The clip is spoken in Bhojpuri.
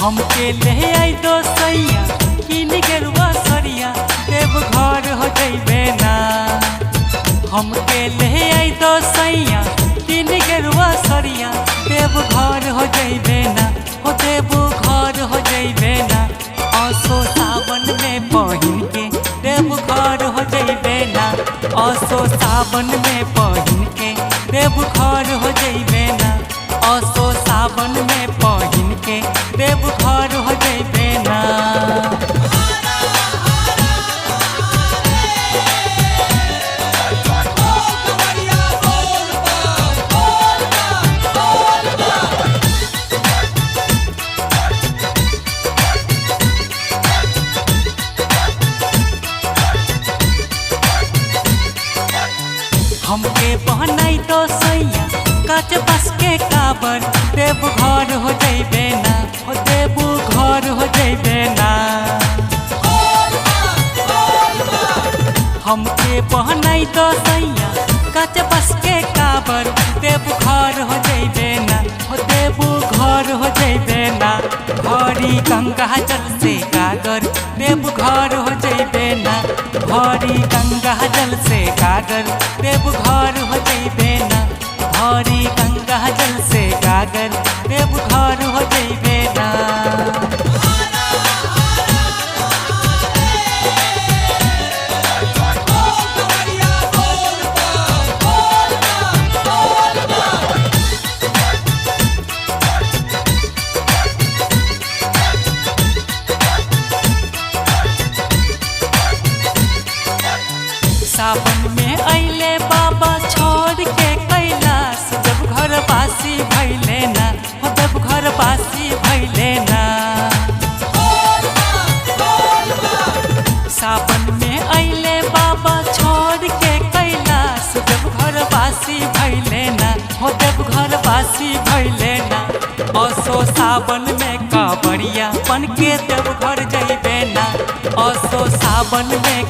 हमके ले आई दो सैया किन गेरुआ सरिया देव घर हो जइबे ना। हमके ले आई दो सैया किन गेरुआ सरिया देव घर हो जइबे ना। हो देव घर हो जइबे ना। असो सावन में पहिन के देव घर हो जइबे ना। असो सावन में पहिन के देव घर हो जइबे ना। असो सावन में पहिन के देव घर हो जइबे ना। हमके बहनाई तो सैया काच बस के काबर देव घर हो जइबे ना। हो देव घर हो जइबे ना। हमके बहनाई तो सैया काच बस के काबर देव घर हो जइबे ना। हो देव घर हो जइबे ना। भरी गंगा जल से गागर देव घर हो जइबे ना। भरी गंगा जल से गागर देव घर हो जइबे ना। भरी गंगा जल से गागर देव घर हो जइबे ना। सावन में अइले बाबा छोड़ के कैलाश जब घर बासी भइले ना। हो जब घर बासी भइले ना। सावन में अइले बाबा छोड़ के कैलाश जब घर बासी भइले ना। हो जब घर बासी भइले ना। असो सावन में कांवरिया बन के देव घर जइबे ना। असो सावन में